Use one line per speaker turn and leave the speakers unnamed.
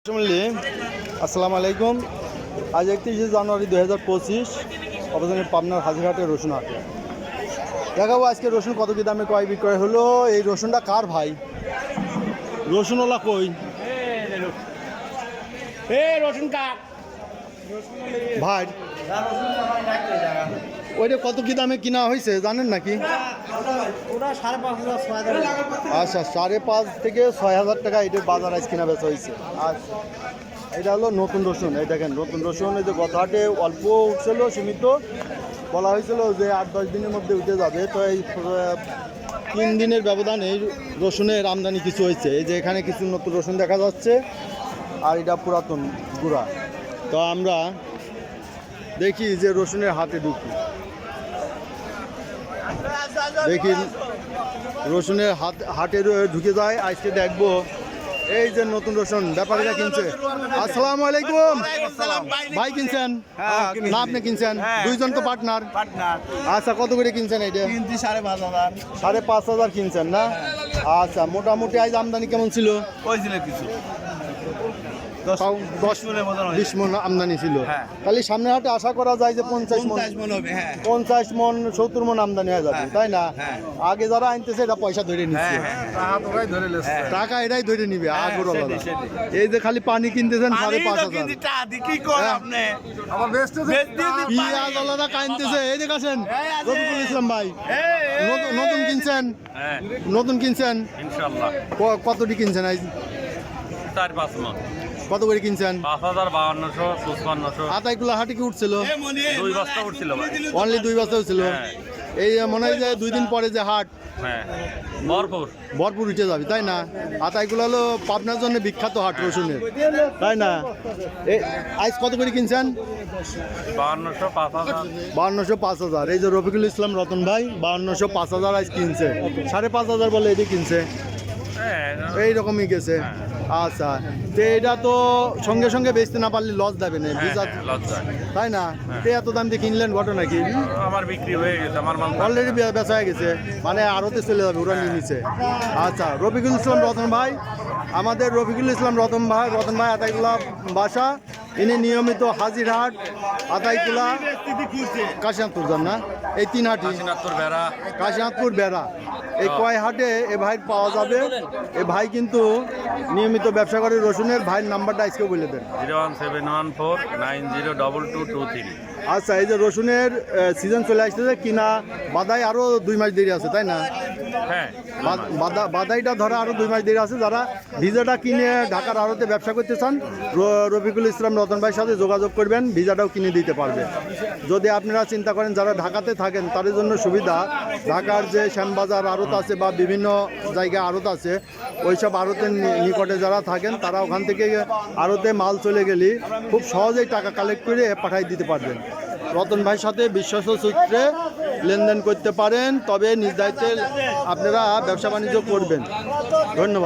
আসসালামু আলাইকুম। আজ 31 জানুয়ারি 2025 অবদানের পাবনার হাজিরহাটে রসুন হাটে দেখাবো আজকে রসুন কত কি দামে কয় বিক্রয় হলো। এই রসুনটা কার ভাই? রসুনওয়ালা কই রসুন কার ভাই? ওইটা কত কি দামে কিনা হয়েছে জানেন নাকি? আচ্ছা, 5.5 থেকে 6,000 টাকা এটার বাজার আজ কিনা বেচা হয়েছে। আচ্ছা, এটা হলো নতুন রসুন। এই দেখেন নতুন রসুন। এই যে গত হাটে অল্প উঠছিল, সীমিত বলা হয়েছিল যে 8-10 দিনের মধ্যে উঠে যাবে। তো এই 3 দিনের ব্যবধানে এই রসুনের আমদানি কিছু হয়েছে। এই যে এখানে কিছু নতুন রসুন দেখা যাচ্ছে, আর এটা পুরাতন গুঁড়া। তো আমরা দেখি যে রসুনের হাটে দেখি রসুনের হাটে ঢুকে যায়। আজকে দেখবো এই যে নতুন রসুন ব্যাপারীরা কিনছে। আসসালামু আলাইকুম ভাই, কিনছেন না আপনি কিনছেন? দুইজন তো পার্টনার। আচ্ছা, কত করে কিনছেন? এটা 5.5 কিনছেন না? আচ্ছা, মোটামুটি আজ আমদানি কেমন ছিল?
কিছু
10-20 মন আমদানি ছিল। তাহলে সামনে হাটে আশা করা যায় যে 50 মন হবে। 50 মন 70 মন আমদানি হয়ে যাবে, তাই না? আগে যারা আনতেছে এটা পয়সা ধরে নিচ্ছে, টাকা এটাই ধরে নিবে। এই যে খালি পানি কিনতেছেন 5.5 পিঁয়াজ আলাদা কানতেছে। এই যে কাছেন রফিকুল ইসলাম ভাই, নতুন কিনছেন? নতুন কিনছেন ইনশাআল্লাহ। কতটি কিনছেন আজ?
4-5 মণ।
কত করে কিনছেন?
5,500-5,500।
আতাইগুলো হাটে কি উঠছিল?
2 বস্তা উঠছিল ভাই।
অনলি 2 বস্তা উঠছিল। এই মনে হয় যে 2 দিন পরে যে হাট ভরপুর উঠে যাবে, তাই না? আতাইগুলো হলো পাবনার জন্য বিখ্যাত হাট রসুনের, তাই না? আজ কত করে কিনছেন? 5200-5,000। এই যে রফিকুল ইসলাম রতন ভাই 5200-5,000 আজ কিনছে। 5.5 বলে এটি কিনছে, এইরকমই গেছে। আচ্ছা, তো এটা তো সঙ্গে সঙ্গে বেচতে না পারলে লস দেবে না, তাই না? তো এত দাম দিয়ে কিনলেন, ঘটনা কি?
আমার বিক্রি হয়ে গেছে, আমার মাল
অলরেডি বেচা হয়ে গেছে, মানে আরতে চলে যাবে, ওরা নিয়ে নিচ্ছে। আচ্ছা, রফিকুল ইসলাম রতন ভাই, আমাদের রফিকুল ইসলাম রতন ভাই আতাইকুলা বাসা। ইনি নিয়মিত হাজিরহাট, আতাইকুলা, কাশিনাথপুর যান না? এই 3 হাটই, কাশিনাথপুর বেড়া, এই কয় হাটে এ ভাই পাওয়া যাবে। এ ভাই কিন্তু নিয়মিত ব্যবসা করে রসুনের। ভাইয়ের নাম্বারটা আজকে বলে দেন।
01714902223।
আচ্ছা, এই যে রসুনের সিজন চলে আসতেছে, কিনা বাদাই আরও 2 মাস দেরি আছে, তাই না?
হ্যাঁ,
বাদাইটা ধরা আরও 2 মাস দেরি আছে। যারা ভিজাটা কিনে ঢাকার আড়তে ব্যবসা করতে চান, রফিকুল ইসলাম রতন ভাইয়ের সাথে যোগাযোগ করবেন, ভিজাটাও কিনে দিতে পারবে। যদি আপনারা চিন্তা করেন যারা ঢাকাতে থাকেন তাদের জন্য সুবিধা, ঢাকার যে শ্যামবাজার আড়ত আছে বা বিভিন্ন জায়গায় আড়ত আছে, ওইসব আড়তের নিকটে যারা থাকেন তারা ওখান থেকে আড়তে মাল চলে গেলে খুব সহজেই টাকা কালেক্ট করে পাঠাই দিতে পারবেন। রতন ভাইয়ের সাথে বিশ্বস্ত সূত্রে লেনদেন করতে পারেন, তবে নিজ দায়িত্বে আপনারা ব্যবসা বাণিজ্য করবেন। ধন্যবাদ।